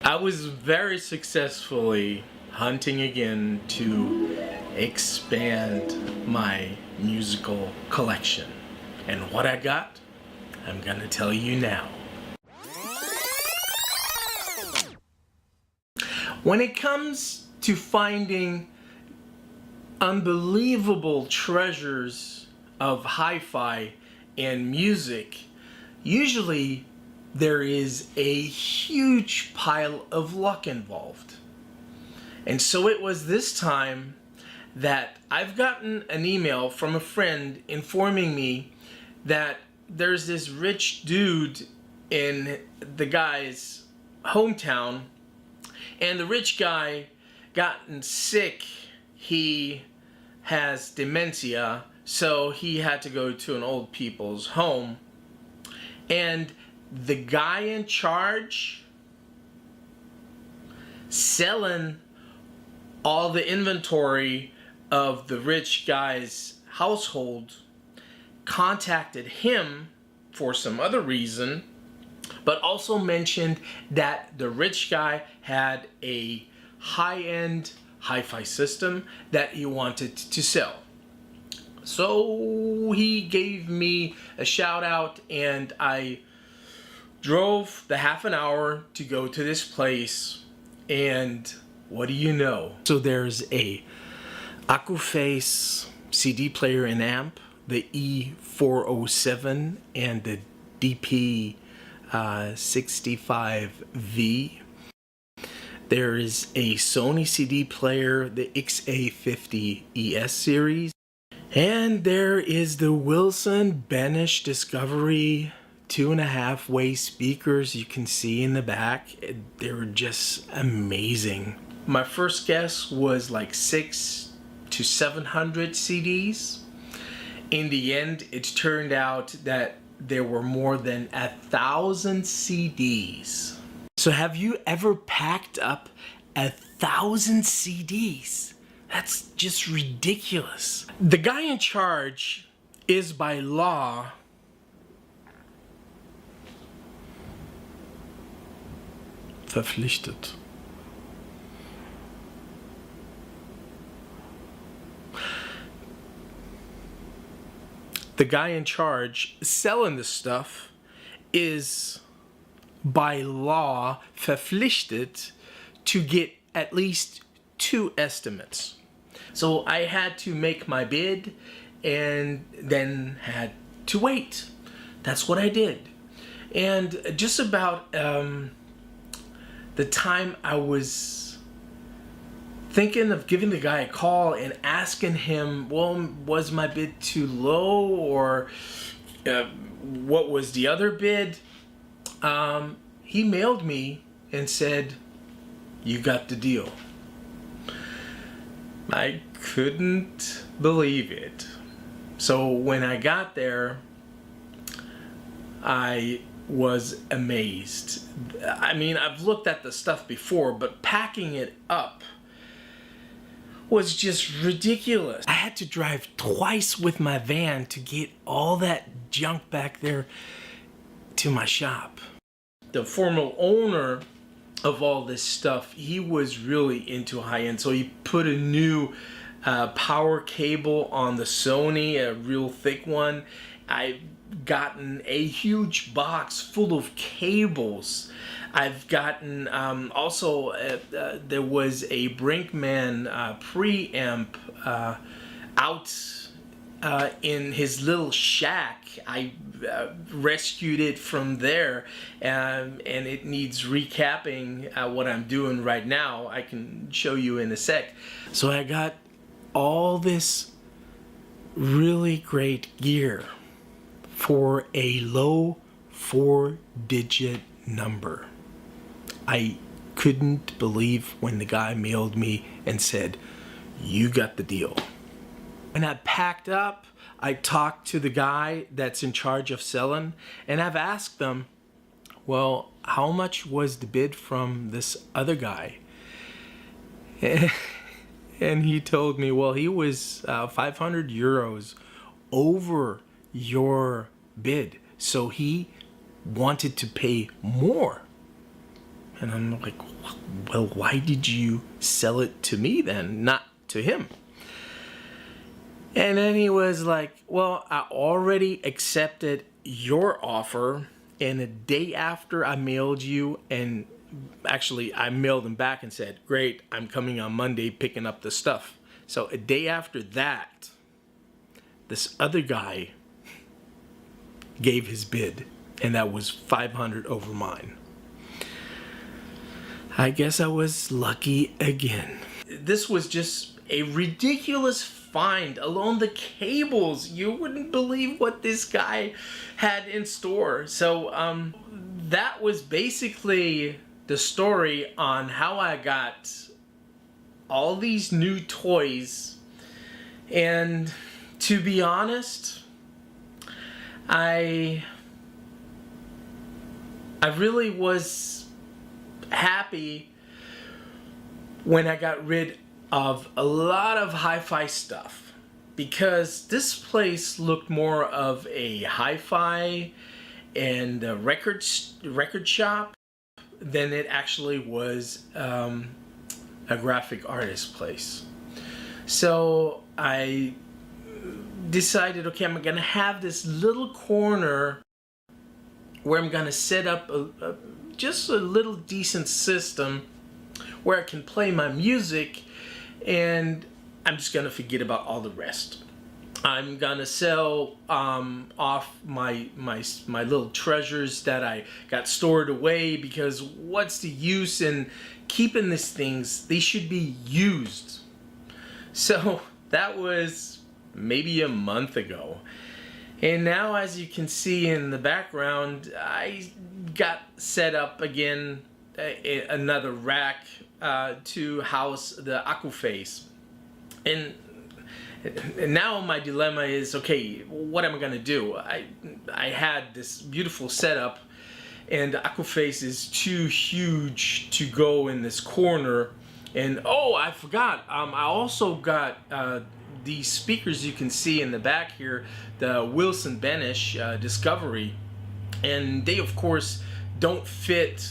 I was very successfully hunting again to expand my musical collection. And what I got, I'm gonna tell you now. When it comes to finding unbelievable treasures of hi-fi and music, usually there is a huge pile of luck involved. And so it was this time that I've gotten an email from a friend informing me that there's this rich dude in the guy's hometown, and the rich guy gotten sick. He has dementia, so he had to go to an old people's home, and the guy in charge selling all the inventory of the rich guy's household contacted him for some other reason, but also mentioned that the rich guy had a high-end hi-fi system that he wanted to sell. So he gave me a shout out, and I drove the half an hour to go to this place, and what do you know? So there's a accuphase CD player and amp, the ep.07 and the dp-65V. There is a Sony CD player, the XA50 ES series. And there is the Wilson-Benesch Discovery 2.5 way speakers you can see in the back. They're just amazing. My first guess was like 600 to 700 CDs. In the end, it turned out that there were more than 1,000 CDs. So have you ever packed up 1,000 CDs? That's just ridiculous. The guy in charge is by law verpflichtet. The guy in charge selling this stuff is by law verpflichtet to get at least 2 estimates. So I had to make my bid and then had to wait. That's what I did. And just about the time I was thinking of giving the guy a call and asking him, well, was my bid too low, or what was the other bid? He mailed me and said, you got the deal. I couldn't believe it. So when I got there, I was amazed. I mean, I've looked at the stuff before, but packing it up was just ridiculous. I had to drive twice with my van to get all that junk back there to my shop. The former owner of all this stuff, he was really into high-end, so he put a new power cable on the Sony, a real thick one. I've gotten a huge box full of cables. I've gotten also there was a Brinkmann preamp out in his little shack. I rescued it from there, and it needs recapping what I'm doing right now. I can show you in a sec. So I got all this really great gear for a low 4-digit number. I couldn't believe when the guy mailed me and said, you got the deal. When I packed up, I talked to the guy that's in charge of selling, and I've asked them, well, how much was the bid from this other guy? And he told me, well, he was 500 euros over your bid, so he wanted to pay more. And I'm like, well, why did you sell it to me then, not to him? And then he was like, well, I already accepted your offer, and a day after I mailed you, and actually I mailed him back and said, great, I'm coming on Monday picking up the stuff. So a day after that, this other guy gave his bid, and that was 500 over mine. I guess I was lucky again. This was just a ridiculous find. Along the cables, you wouldn't believe what this guy had in store. So that was basically the story on how I got all these new toys. And to be honest, I really was happy when I got rid of a lot of hi-fi stuff, because this place looked more of a hi-fi and a record shop than it actually was a graphic artist place. So I decided, okay, I'm gonna have this little corner where I'm gonna set up just a little decent system where I can play my music, and I'm just gonna forget about all the rest. I'm gonna sell off my little treasures that I got stored away, because what's the use in keeping these things? They should be used. So that was maybe a month ago. And now, as you can see in the background, I got set up again another rack to house the accuphase. And now my dilemma is, okay, what am I gonna do? I had this beautiful setup, and the accuphase is too huge to go in this corner. And oh, I forgot, I also got these speakers you can see in the back here, the Wilson Benish Discovery, and they of course don't fit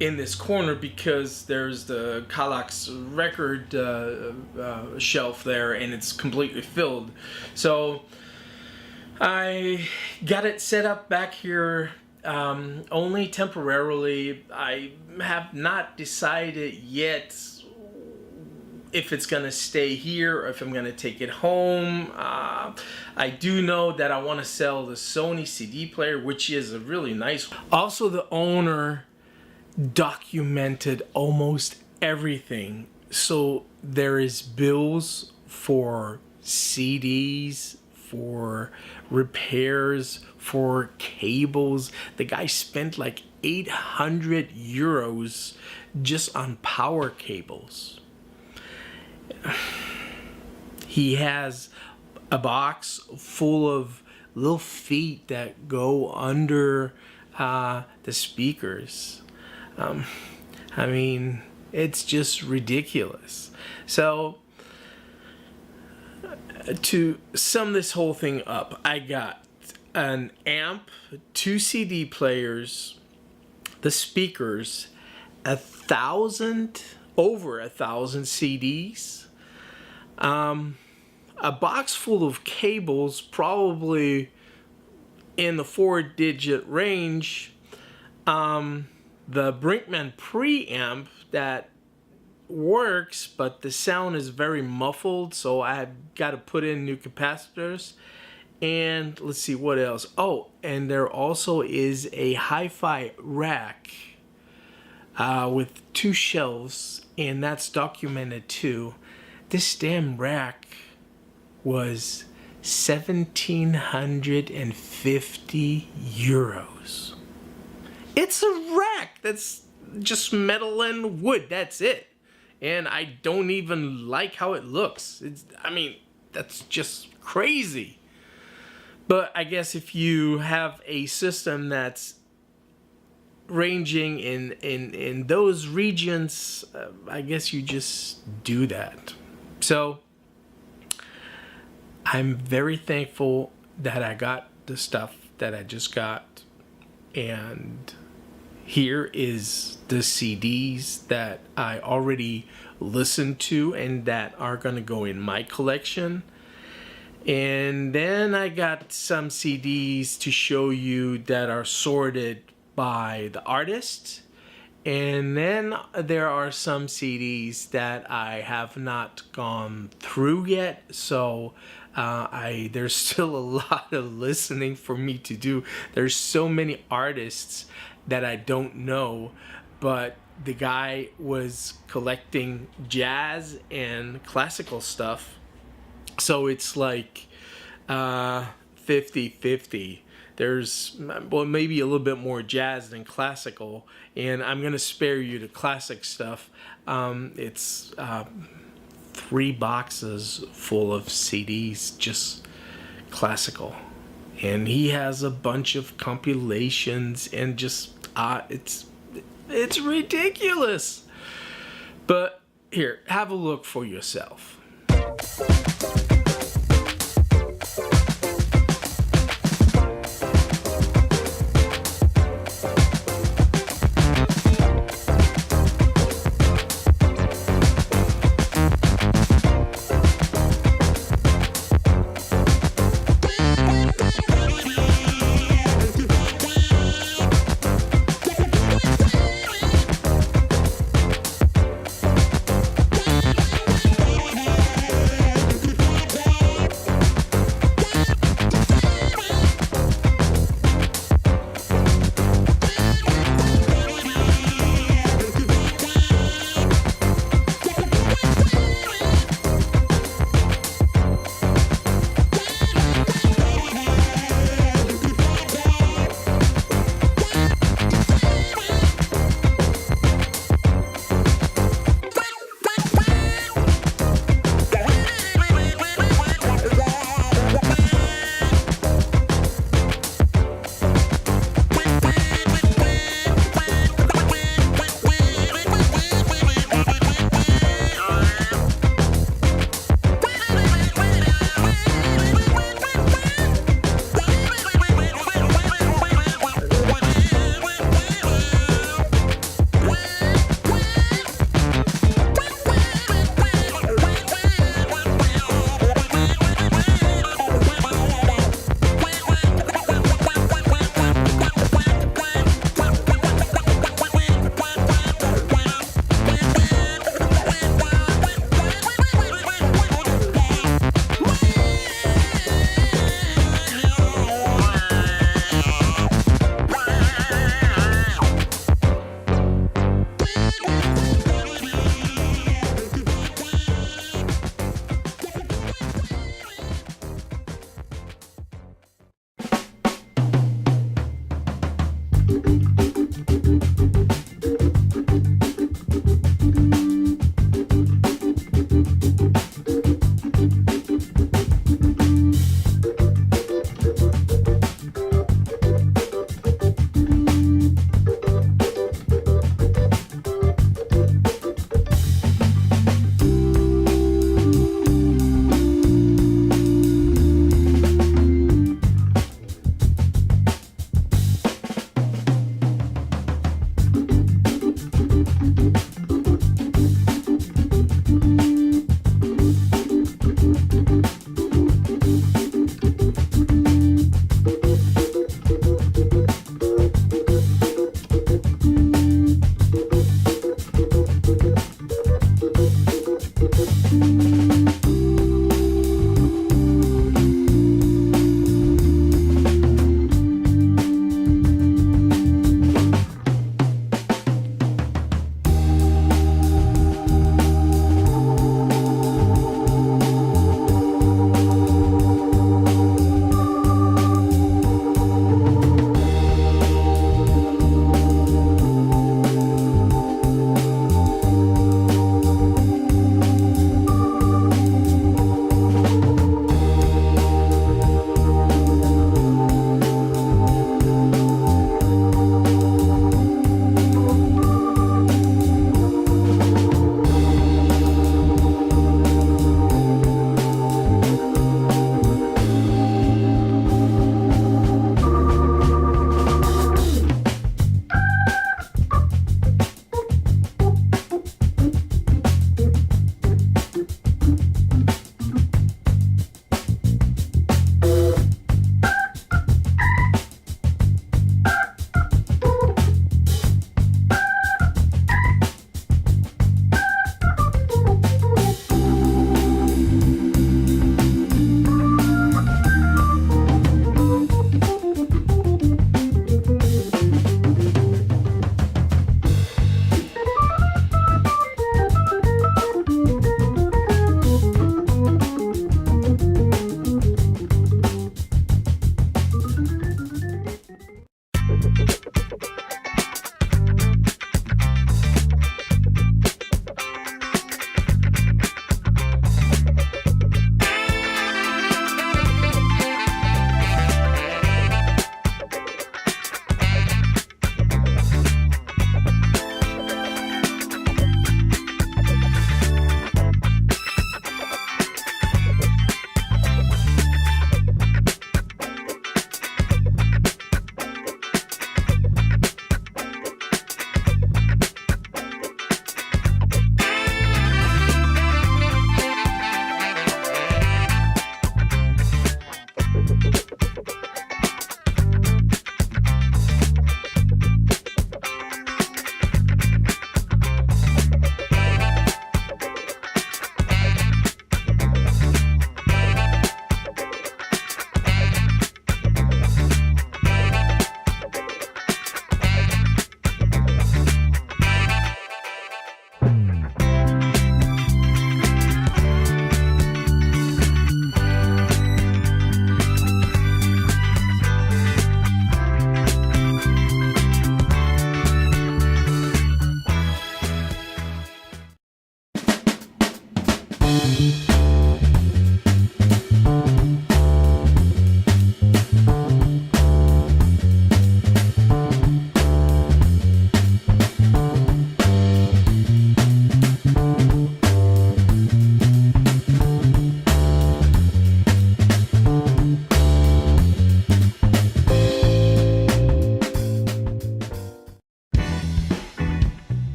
in this corner because there's the Kallax record shelf there, and it's completely filled. So I got it set up back here only temporarily. I have not decided yet if it's gonna stay here or if I'm gonna take it home. I do know that I want to sell the Sony CD player, which is a really nice one. Also, the owner documented almost everything, so there is bills for CDs, for repairs, for cables. The guy spent like 800 euros just on power cables. He has a box full of little feet that go under the speakers. I mean, it's just ridiculous. So to sum this whole thing up, I got an amp, 2 CD players, the speakers, over a thousand CDs, a box full of cables, probably in the 4-digit range, the Brinkmann preamp that works, but the sound is very muffled, so I've got to put in new capacitors. And let's see what else. Oh, and there also is a hi-fi rack with 2 shelves, and that's documented too. This damn rack was 1,750 euros. It's a rack that's just metal and wood, that's it. And I don't even like how it looks. I mean, that's just crazy. But I guess if you have a system that's ranging in those regions, I guess you just do that. So I'm very thankful that I got the stuff that I just got, and here is the CDs that I already listened to and that are gonna go in my collection. And then I got some CDs to show you that are sorted by the artist. And then there are some CDs that I have not gone through yet, so there's still a lot of listening for me to do. There's so many artists that I don't know, but the guy was collecting jazz and classical stuff, so it's like 50-50. There's, well, maybe a little bit more jazz than classical, and I'm gonna spare you the classic stuff. It's 3 boxes full of CDs, just classical, and he has a bunch of compilations and just it's ridiculous. But here, have a look for yourself.